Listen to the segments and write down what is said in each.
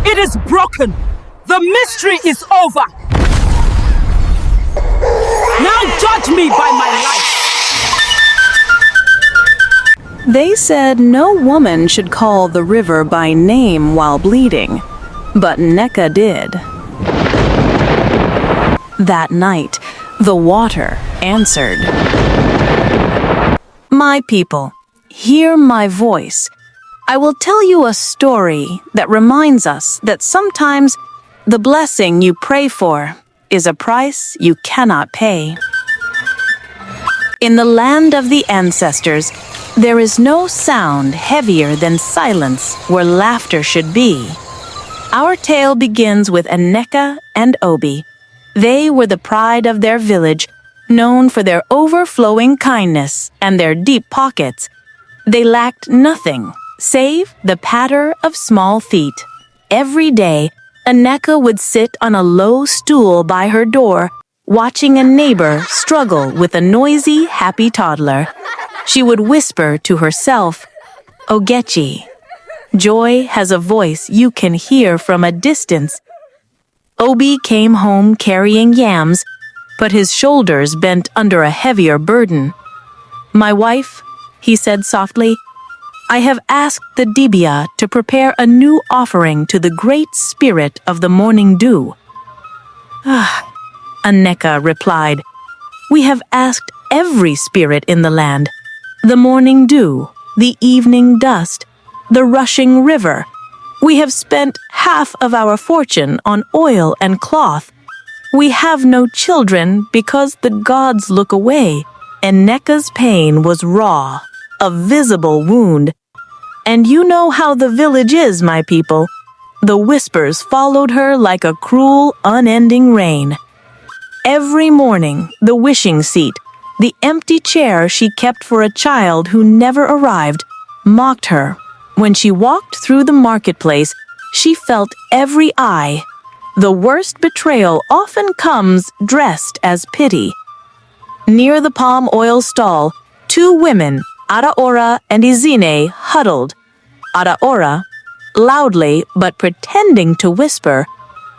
It is broken. The mystery is over. Now judge me by my life. They said no woman should call the river by name while bleeding, but Nneka did. That night, the water answered. My people, hear my voice. I will tell you a story that reminds us that sometimes the blessing you pray for is a price you cannot pay. In the land of the ancestors, there is no sound heavier than silence where laughter should be. Our tale begins with Nneka and Obi. They were the pride of their village, known for their overflowing kindness and their deep pockets. They lacked nothing save the patter of small feet. Every day, Nneka would sit on a low stool by her door, watching a neighbor struggle with a noisy, happy toddler. She would whisper to herself, Ogechi. Joy has a voice you can hear from a distance. Obi came home carrying yams, but his shoulders bent under a heavier burden. My wife, he said softly, I have asked the Dibia to prepare a new offering to the great spirit of the morning dew. Nneka replied, We have asked every spirit in the land, the morning dew, the evening dust, the rushing river. We have spent half of our fortune on oil and cloth. We have no children because the gods look away. Nneka's pain was raw, a visible wound. And you know how the village is, my people. The whispers followed her like a cruel, unending rain. Every morning, the wishing seat, the empty chair she kept for a child who never arrived, mocked her. When she walked through the marketplace, she felt every eye. The worst betrayal often comes dressed as pity. Near the palm oil stall, two women, Adaora and Izine, huddled. Adaora, loudly but pretending to whisper,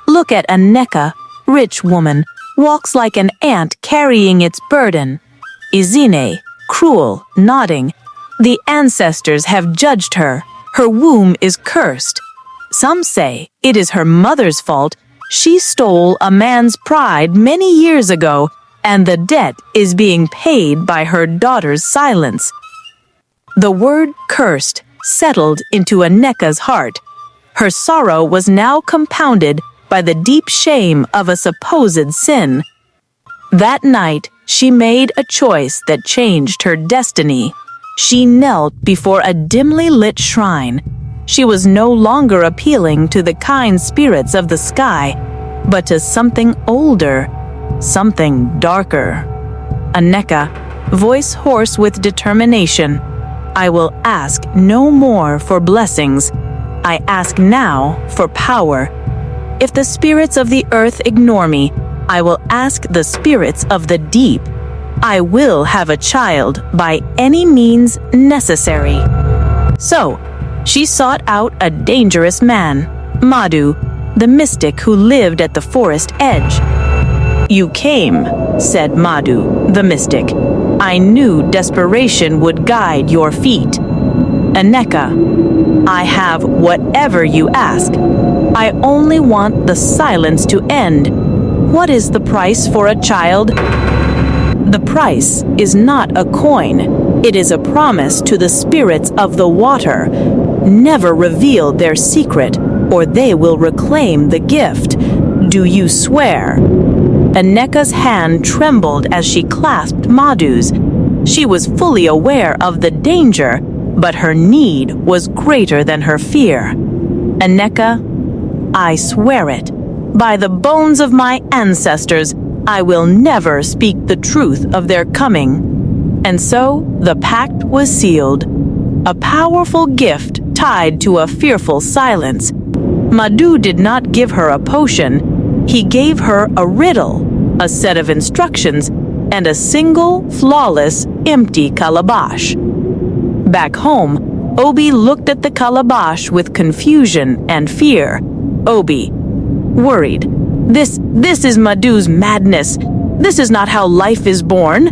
Look at Nneka, rich woman, walks like an ant carrying its burden. Izine, cruel, nodding, The ancestors have judged her. Her womb is cursed. Some say it is her mother's fault. She stole a man's pride many years ago, and the debt is being paid by her daughter's silence. The word cursed settled into Nneka's heart. Her sorrow was now compounded by the deep shame of a supposed sin. That night, she made a choice that changed her destiny. She knelt before a dimly lit shrine. She was no longer appealing to the kind spirits of the sky, but to something older, something darker. Nneka, voice hoarse with determination, I will ask no more for blessings. I ask now for power. If the spirits of the earth ignore me, I will ask the spirits of the deep. I will have a child by any means necessary. So, she sought out a dangerous man, Madhu, the mystic who lived at the forest edge. You came, said Madhu, the mystic. I knew desperation would guide your feet. Nneka, I have whatever you ask. I only want the silence to end. What is the price for a child? The price is not a coin. It is a promise to the spirits of the water. Never reveal their secret, or they will reclaim the gift. Do you swear? Nneka's hand trembled as she clasped Madhu's. She was fully aware of the danger, but her need was greater than her fear. Nneka, I swear it. By the bones of my ancestors, I will never speak the truth of their coming. And so the pact was sealed, a powerful gift tied to a fearful silence. Madhu did not give her a potion. He gave her a riddle, a set of instructions, and a single, flawless, empty calabash. Back home, Obi looked at the calabash with confusion and fear. Obi, worried. This is Madu's madness. This is not how life is born.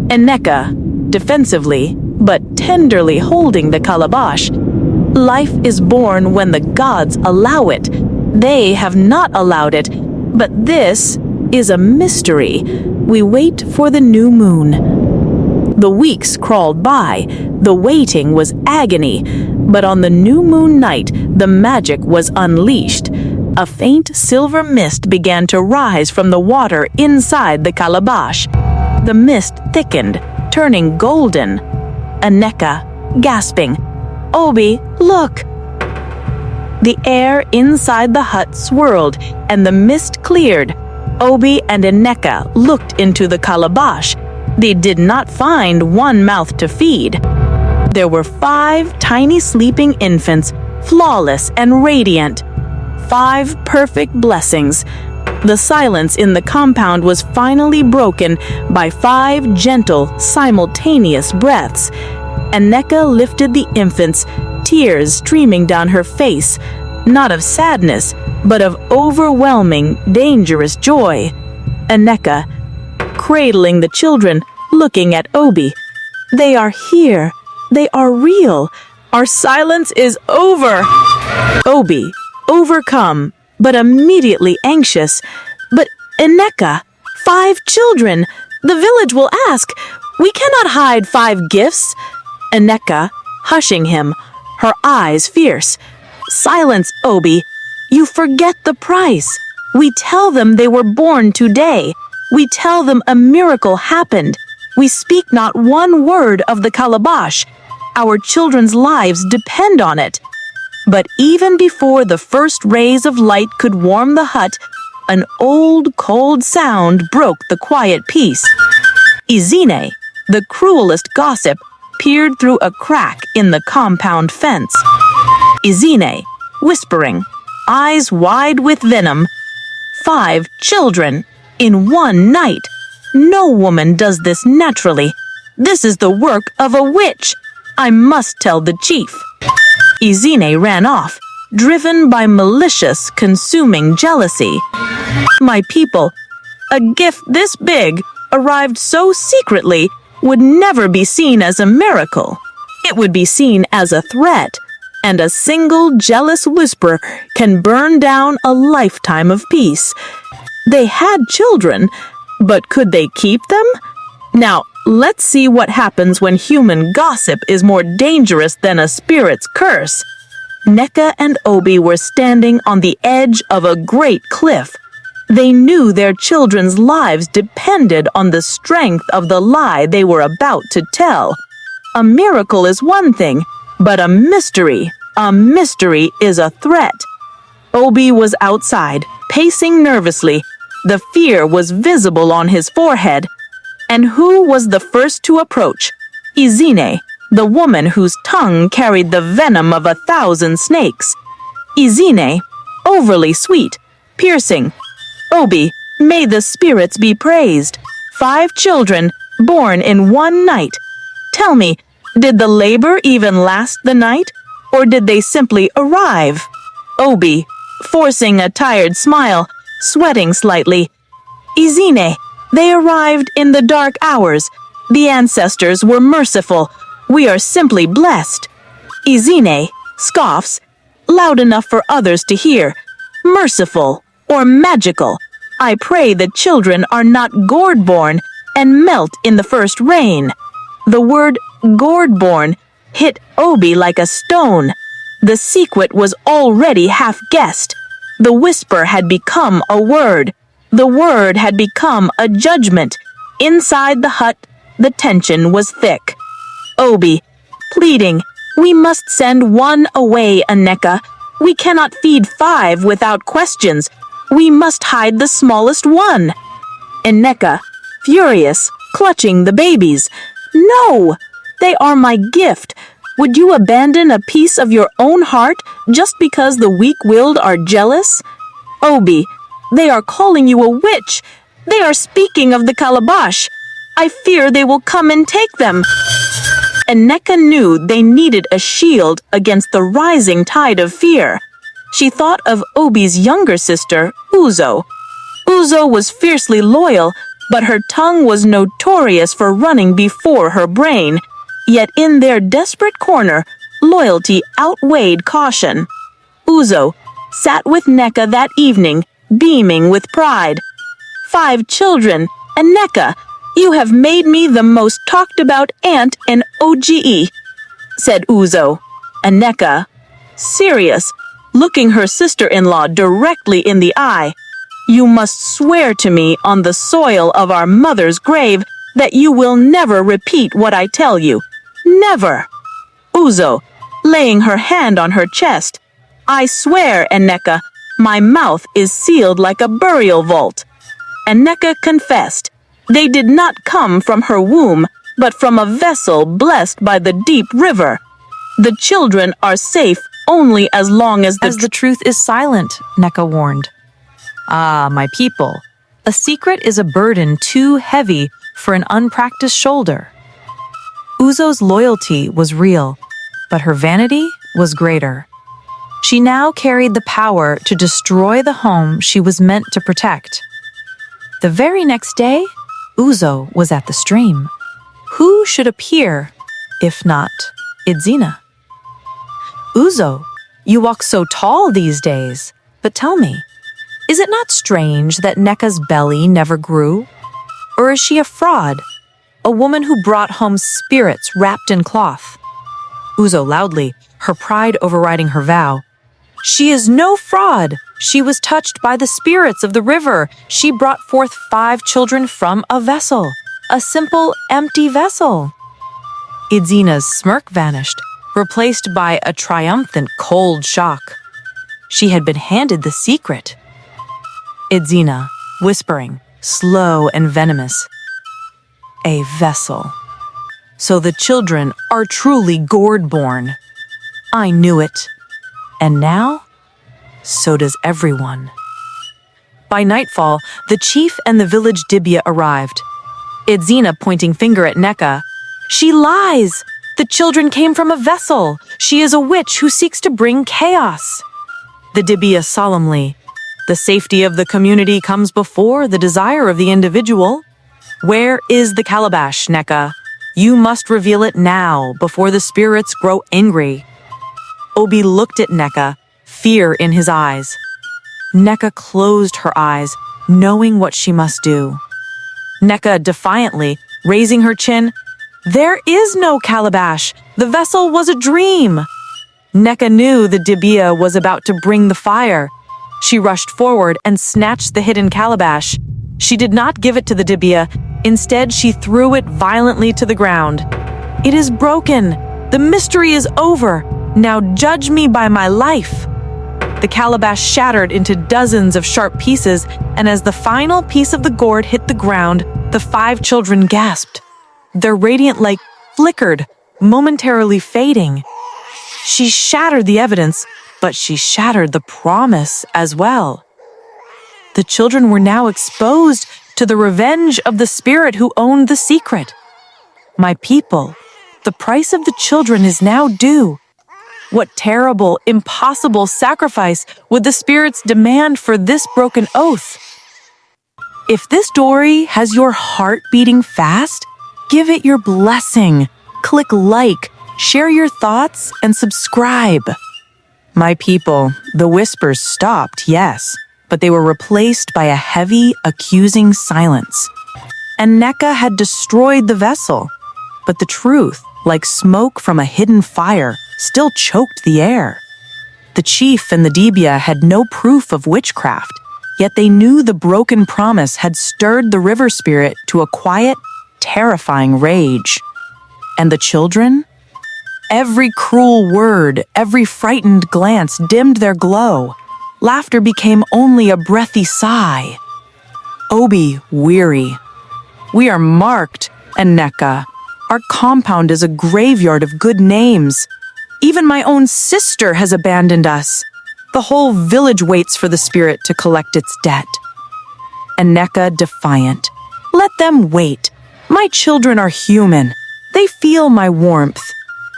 Nneka, defensively, but tenderly holding the calabash. Life is born when the gods allow it. They have not allowed it, but this is a mystery. We wait for the new moon. The weeks crawled by. The waiting was agony. But on the new moon night, the magic was unleashed. A faint silver mist began to rise from the water inside the calabash. The mist thickened, turning golden. Nneka, gasping, "Obi, look!" The air inside the hut swirled, and the mist cleared. Obi and Nneka looked into the calabash. They did not find one mouth to feed. There were 5 tiny sleeping infants, flawless and radiant. 5 perfect blessings. The silence in the compound was finally broken by 5 gentle, simultaneous breaths. Nneka lifted the infants, tears streaming down her face, not of sadness, but of overwhelming, dangerous joy. Nneka, cradling the children, looking at Obi. They are here. They are real. Our silence is over. Obi, overcome, but immediately anxious. But Nneka, 5 children. The village will ask. We cannot hide 5 gifts. Nneka, hushing him, her eyes fierce. Silence, Obi. You forget the price. We tell them they were born today. We tell them a miracle happened. We speak not one word of the calabash. Our children's lives depend on it. But even before the first rays of light could warm the hut, an old, cold sound broke the quiet peace. Izine, the cruelest gossip, peered through a crack in the compound fence. Izine, whispering, eyes wide with venom. 5 children in one night. No woman does this naturally. This is the work of a witch. I must tell the chief. Izine ran off, driven by malicious, consuming jealousy. My people, a gift this big, arrived so secretly, would never be seen as a miracle. It would be seen as a threat, and a single jealous whisper can burn down a lifetime of peace. They had children, but could they keep them? Now, let's see what happens when human gossip is more dangerous than a spirit's curse. Nneka and Obi were standing on the edge of a great cliff. They knew their children's lives depended on the strength of the lie they were about to tell. A miracle is one thing, but a mystery is a threat. Obi was outside, pacing nervously. The fear was visible on his forehead. And who was the first to approach? Izine, the woman whose tongue carried the venom of 1,000 snakes. Izine, overly sweet, piercing. Obi, may the spirits be praised. 5 children, born in one night. Tell me, did the labor even last the night? Or did they simply arrive? Obi, forcing a tired smile, sweating slightly. Izine, they arrived in the dark hours. The ancestors were merciful. We are simply blessed. Izine scoffs, loud enough for others to hear. Merciful or magical. I pray the children are not gourd-born and melt in the first rain. The word gourd-born hit Obi like a stone. The secret was already half guessed. The whisper had become a word. The word had become a judgment. Inside the hut, the tension was thick. Obi, pleading, we must send one away, Nneka. We cannot feed 5 without questions. We must hide the smallest one. Nneka, furious, clutching the babies. No! They are my gift. Would you abandon a piece of your own heart just because the weak-willed are jealous? Obi, they are calling you a witch. They are speaking of the calabash. I fear they will come and take them. Nneka knew they needed a shield against the rising tide of fear. She thought of Obi's younger sister, Uzo. Uzo was fiercely loyal, but her tongue was notorious for running before her brain. Yet in their desperate corner, loyalty outweighed caution. Uzo sat with Nneka that evening, beaming with pride. 5 children, and Nneka, you have made me the most talked about aunt in OGE, said Uzo. And Nneka, serious, looking her sister-in-law directly in the eye, you must swear to me on the soil of our mother's grave that you will never repeat what I tell you. Never. Uzo, laying her hand on her chest, I swear, Nneka, my mouth is sealed like a burial vault. Nneka confessed. They did not come from her womb, but from a vessel blessed by the deep river. The children are safe only as long as the truth is silent, Nneka warned. Ah, my people, a secret is a burden too heavy for an unpracticed shoulder. Uzo's loyalty was real, but her vanity was greater. She now carried the power to destroy the home she was meant to protect. The very next day, Uzo was at the stream. Who should appear, if not Idzina? Uzo, you walk so tall these days, but tell me, is it not strange that Nneka's belly never grew? Or is she a fraud, a woman who brought home spirits wrapped in cloth? Uzo loudly, her pride overriding her vow. She is no fraud. She was touched by the spirits of the river. She brought forth 5 children from a vessel, a simple, empty vessel. Idzina's smirk vanished, replaced by a triumphant cold shock. She had been handed the secret. Idzina, whispering, slow and venomous. A vessel. So the children are truly gourd-born. I knew it. And now, so does everyone. By nightfall, the chief and the village dibia arrived. Idzina pointing finger at Nneka. She lies! The children came from a vessel. She is a witch who seeks to bring chaos. The dibia solemnly. The safety of the community comes before the desire of the individual. Where is the calabash, Nneka? You must reveal it now, before the spirits grow angry. Obi looked at Nneka, fear in his eyes. Nneka closed her eyes, knowing what she must do. Nneka defiantly, raising her chin, there is no calabash. The vessel was a dream. Nneka knew the dibia was about to bring the fire. She rushed forward and snatched the hidden calabash. She did not give it to the dibia. Instead, she threw it violently to the ground. It is broken. The mystery is over. Now judge me by my life. The calabash shattered into dozens of sharp pieces, and as the final piece of the gourd hit the ground, the 5 children gasped. Their radiant light flickered, momentarily fading. She shattered the evidence, but she shattered the promise as well. The children were now exposed to the revenge of the spirit who owned the secret. My people, the price of the children is now due. What terrible, impossible sacrifice would the spirits demand for this broken oath? If this story has your heart beating fast, give it your blessing. Click like, share your thoughts, and subscribe. My people, the whispers stopped, yes, but they were replaced by a heavy, accusing silence. And Nneka had destroyed the vessel, but the truth, like smoke from a hidden fire, still choked the air. The chief and the dibia had no proof of witchcraft, yet they knew the broken promise had stirred the river spirit to a quiet, terrifying rage. And the children? Every cruel word, every frightened glance dimmed their glow. Laughter became only a breathy sigh. Obi, weary. We are marked, Nneka. Our compound is a graveyard of good names. Even my own sister has abandoned us. The whole village waits for the spirit to collect its debt. Nneka defiant. Let them wait. My children are human. They feel my warmth.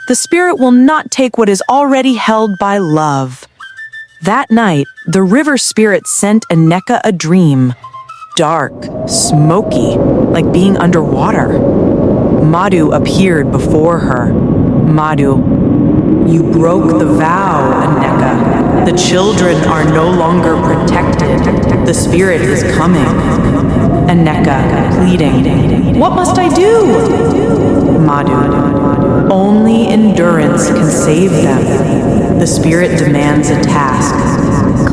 The spirit will not take what is already held by love. That night, the river spirit sent Nneka a dream. Dark, smoky, like being underwater. Madhu appeared before her. Madhu, you broke the vow, Nneka. The children are no longer protected. The spirit is coming. Nneka, pleading, what must I do? Madhu, only endurance can save them. The spirit demands a task.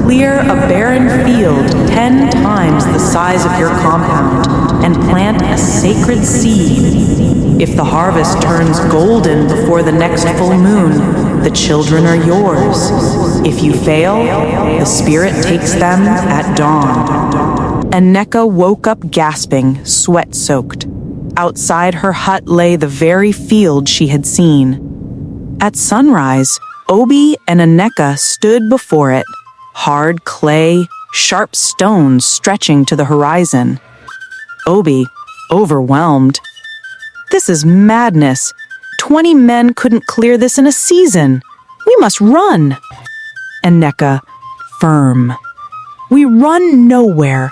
Clear a barren field 10 times the size of your compound and plant a sacred seed. If the harvest turns golden before the next full moon, the children are yours. If you fail, the spirit takes them at dawn. Nneka woke up gasping, sweat-soaked. Outside her hut lay the very field she had seen. At sunrise, Obi and Nneka stood before it, hard clay, sharp stones stretching to the horizon. Obi, overwhelmed. This is madness. 20 men couldn't clear this in a season. We must run. Nneka, firm. We run nowhere.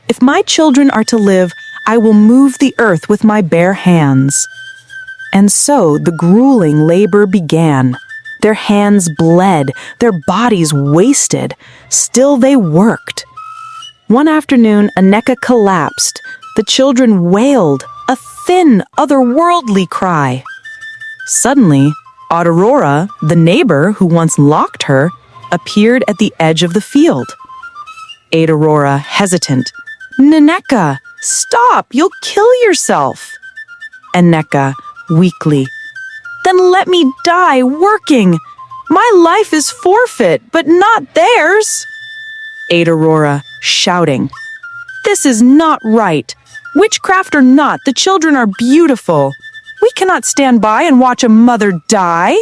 If my children are to live, I will move the earth with my bare hands. And so the grueling labor began. Their hands bled, their bodies wasted. Still they worked. One afternoon, Nneka collapsed. The children wailed, a thin, otherworldly cry. Suddenly, Aurora, the neighbor who once locked her, appeared at the edge of the field. Aurora, hesitant. Nneka, stop, you'll kill yourself. Nneka, weakly. Then let me die working. My life is forfeit, but not theirs. Aurora, shouting. This is not right. Witchcraft or not, the children are beautiful. We cannot stand by and watch a mother die.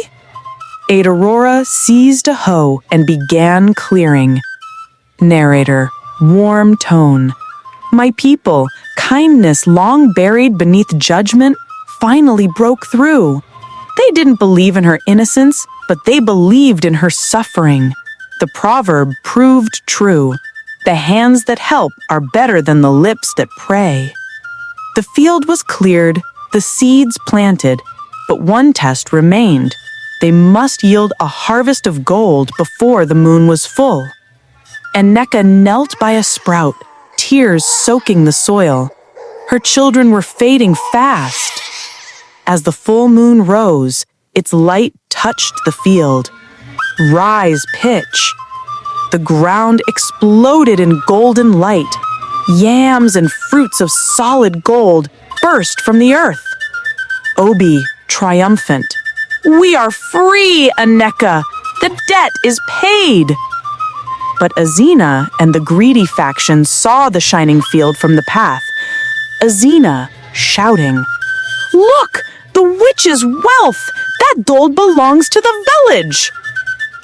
Aurora seized a hoe and began clearing. Narrator, warm tone. My people, kindness long buried beneath judgment, finally broke through. They didn't believe in her innocence, but they believed in her suffering. The proverb proved true. The hands that help are better than the lips that pray. The field was cleared, the seeds planted, but one test remained. They must yield a harvest of gold before the moon was full. Nneka knelt by a sprout, tears soaking the soil. Her children were fading fast. As the full moon rose, its light touched the field. Rise, pitch. The ground exploded in golden light. Yams and fruits of solid gold burst from the earth. Obi, triumphant. We are free, Nneka! The debt is paid! But Azina and the greedy faction saw the shining field from the path. Azina, shouting, Look! The witch's wealth! That gold belongs to the village!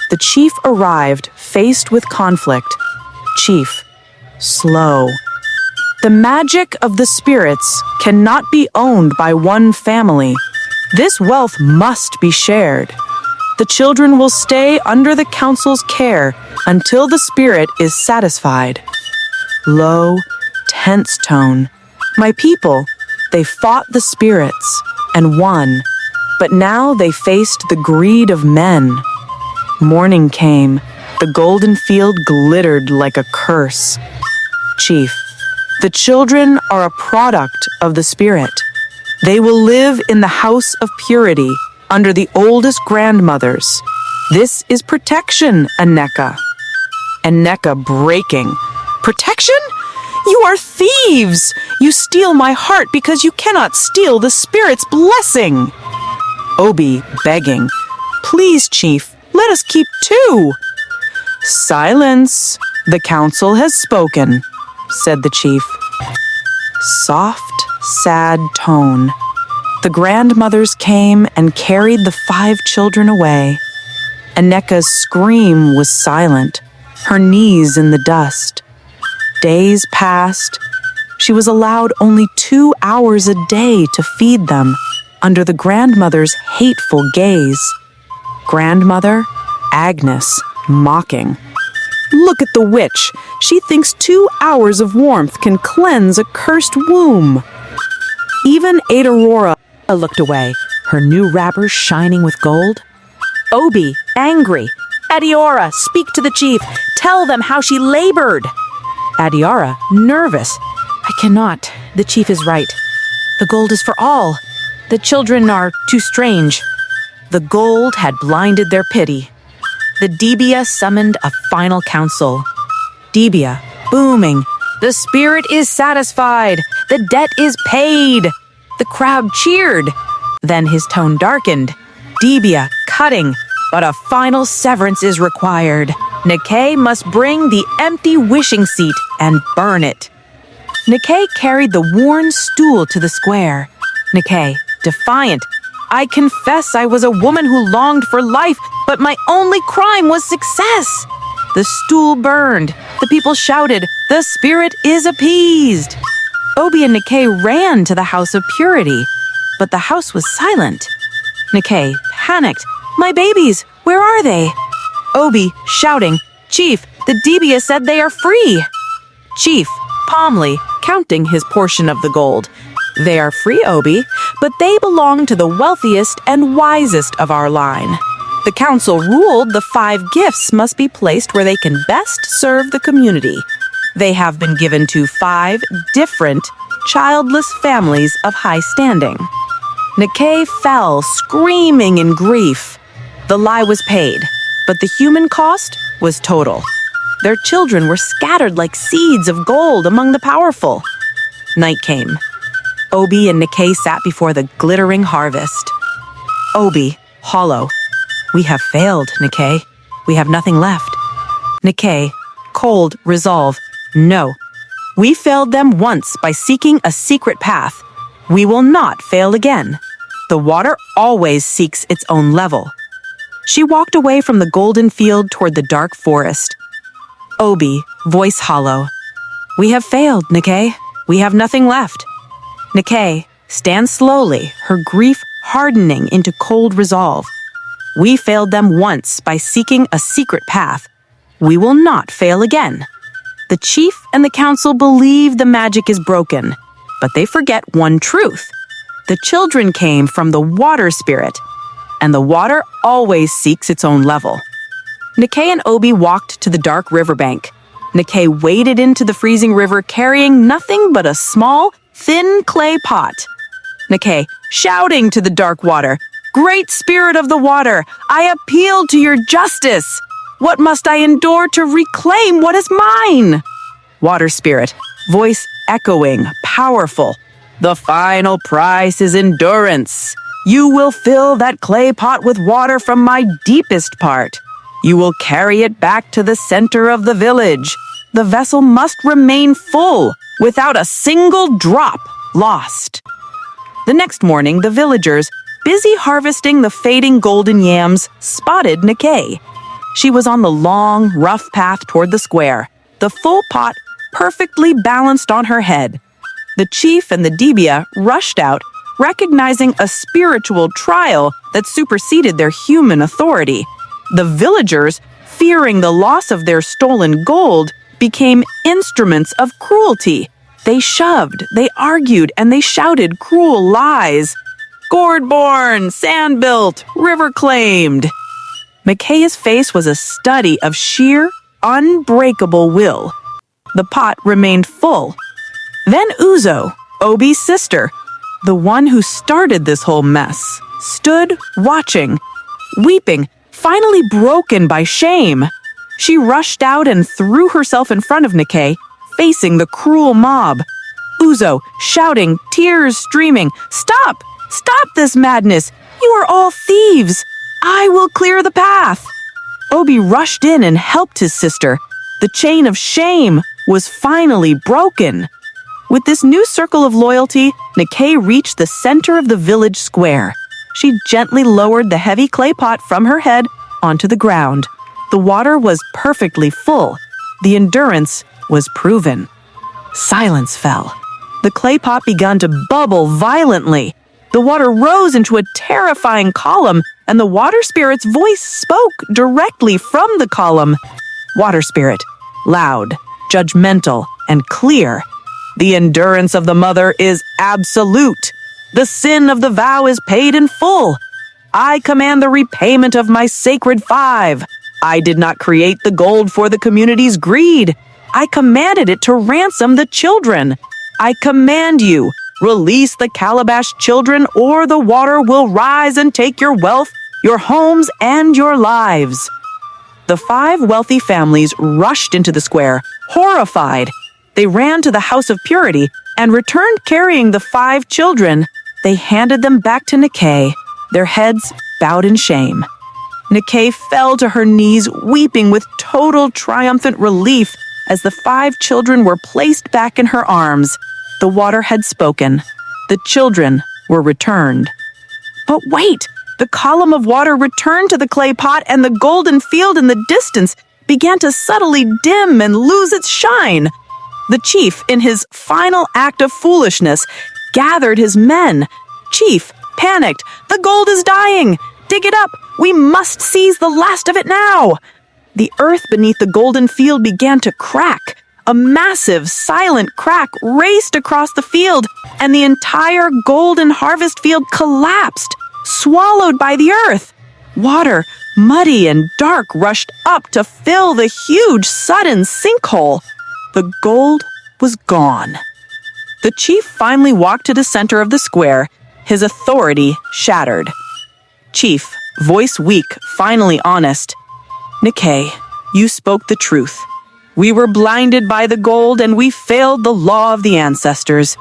The chief arrived, faced with conflict. Chief, slow. The magic of the spirits cannot be owned by one family. This wealth must be shared. The children will stay under the council's care until the spirit is satisfied. Low, tense tone. My people, they fought the spirits and won, but now they faced the greed of men. Morning came. The golden field glittered like a curse. Chief, the children are a product of the spirit. They will live in the house of purity under the oldest grandmothers. This is protection, Nneka. Nneka breaking. Protection? You are thieves! You steal my heart because you cannot steal the spirit's blessing. Obi begging. Please, chief, let us keep two. Silence. The council has spoken, said the chief. Soft, sad tone. The grandmothers came and carried the 5 children away. Nneka's scream was silent, her knees in the dust. Days passed. She was allowed only 2 hours a day to feed them, under the grandmother's hateful gaze. Grandmother, Agnes, mocking. Look at the witch. She thinks 2 hours of warmth can cleanse a cursed womb. Even Aurora looked away, her new wrapper shining with gold. Obi, angry. Adiora, speak to the chief. Tell them how she labored. Adiara, nervous. I cannot. The chief is right. The gold is for all. The children are too strange. The gold had blinded their pity. The Debia summoned a final council. Debia, booming. The spirit is satisfied. The debt is paid. The crowd cheered. Then his tone darkened. Debia, cutting. But a final severance is required. Nneka must bring the empty wishing seat and burn it. Nneka carried the worn stool to the square. Nneka, defiant. I confess I was a woman who longed for life, but my only crime was success. The stool burned. The people shouted, "The spirit is appeased." Obi and Nneka ran to the House of Purity, but the house was silent. Nneka, panicked. My babies, where are they? Obi, shouting, Chief, the Debia said they are free. Chief, calmly, counting his portion of the gold. They are free, Obi, but they belong to the wealthiest and wisest of our line. The council ruled the 5 gifts must be placed where they can best serve the community. They have been given to 5 different, childless families of high standing. Nneka fell, screaming in grief. The lie was paid, but the human cost was total. Their children were scattered like seeds of gold among the powerful. Night came. Obi and Nneka sat before the glittering harvest. Obi, hollow. We have failed, Nneka. We have nothing left. Nneka, cold resolve. No. We failed them once by seeking a secret path. We will not fail again. The water always seeks its own level. She walked away from the golden field toward the dark forest. Obi, voice hollow. We have failed, Nneka. We have nothing left. Nneka, stand slowly, her grief hardening into cold resolve. We failed them once by seeking a secret path. We will not fail again. The chief and the council believe the magic is broken, but they forget one truth. The children came from the water spirit, and the water always seeks its own level. Nneka and Obi walked to the dark riverbank. Nneka waded into the freezing river carrying nothing but a small, thin clay pot. Nneka, shouting to the dark water, Great spirit of the water, I appeal to your justice. What must I endure to reclaim what is mine? Water spirit, voice echoing, powerful. The final price is endurance. You will fill that clay pot with water from my deepest part. You will carry it back to the center of the village. The vessel must remain full, without a single drop lost. The next morning, the villagers, busy harvesting the fading golden yams, spotted Nneka. She was on the long, rough path toward the square, the full pot perfectly balanced on her head. The chief and the Debia rushed out, recognizing a spiritual trial that superseded their human authority. The villagers, fearing the loss of their stolen gold, became instruments of cruelty. They shoved, they argued, and they shouted cruel lies. Gourd-born, sand-built, river-claimed. Nneka's face was a study of sheer, unbreakable will. The pot remained full. Then Uzo, Obi's sister, the one who started this whole mess, stood watching, weeping, finally broken by shame. She rushed out and threw herself in front of Nneka, facing the cruel mob. Uzo, shouting, tears streaming, Stop! Stop this madness! You are all thieves! I will clear the path! Obi rushed in and helped his sister. The chain of shame was finally broken. With this new circle of loyalty, Nneka reached the center of the village square. She gently lowered the heavy clay pot from her head onto the ground. The water was perfectly full. The endurance was proven. Silence fell. The clay pot began to bubble violently. The water rose into a terrifying column, and the water spirit's voice spoke directly from the column. water spirit, loud, judgmental, and clear. The endurance of the mother is absolute. The sin of the vow is paid in full. I command the repayment of my sacred 5. I did not create the gold for the community's greed. I commanded it to ransom the children. I command you, release the Calabash children, or the water will rise and take your wealth, your homes, and your lives. The 5 wealthy families rushed into the square, horrified. They ran to the House of Purity and returned carrying the 5 children. They handed them back to Nneka, their heads bowed in shame. Nneka fell to her knees, weeping with total triumphant relief as the 5 children were placed back in her arms. The water had spoken. The children were returned. But wait! The column of water returned to the clay pot, and the golden field in the distance began to subtly dim and lose its shine. The chief, in his final act of foolishness, gathered his men. Chief, panicked. The gold is dying! Dig it up! We must seize the last of it now! The earth beneath the golden field began to crack. A massive, silent crack raced across the field, and the entire golden harvest field collapsed, swallowed by the earth. Water, muddy and dark, rushed up to fill the huge, sudden sinkhole. The gold was gone. The chief finally walked to the center of the square, his authority shattered. Chief, voice weak, finally honest. Nneka, you spoke the truth. We were blinded by the gold and we failed the law of the ancestors.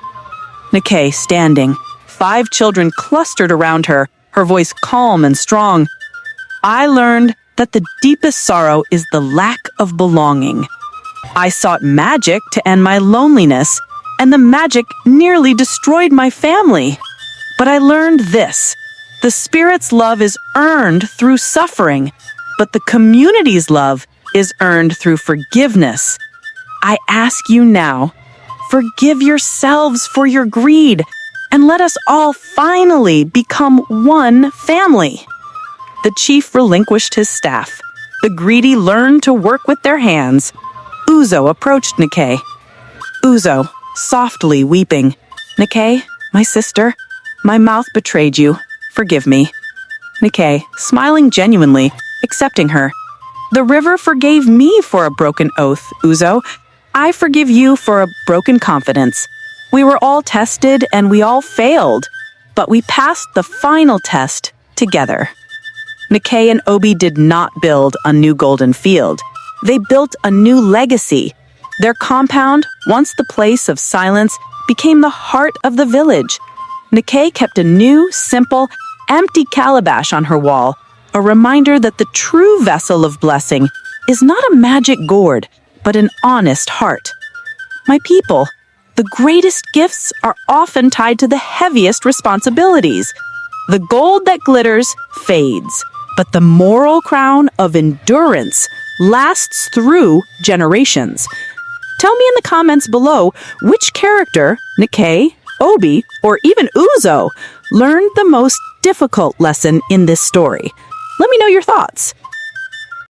Nneka, standing, 5 children clustered around her, her voice calm and strong. I learned that the deepest sorrow is the lack of belonging. I sought magic to end my loneliness, and the magic nearly destroyed my family. But I learned this. The spirit's love is earned through suffering, but the community's love is earned through forgiveness. I ask you now, forgive yourselves for your greed, and let us all finally become one family. The chief relinquished his staff. The greedy learned to work with their hands. Uzo approached Nneka. Uzo, softly weeping. Nneka, my sister, my mouth betrayed you. Forgive me. Nneka, smiling genuinely, accepting her. The river forgave me for a broken oath, Uzo. I forgive you for a broken confidence. We were all tested and we all failed, but we passed the final test together. Nneka and Obi did not build a new golden field. They built a new legacy. Their compound, once the place of silence, became the heart of the village. Nneka kept a new, simple, empty calabash on her wall, a reminder that the true vessel of blessing is not a magic gourd, but an honest heart. My people, the greatest gifts are often tied to the heaviest responsibilities. The gold that glitters fades, but the moral crown of endurance lasts through generations. Tell me in the comments below which character, Nneka, Obi, or even Uzo, learned the most difficult lesson in this story. Let me know your thoughts.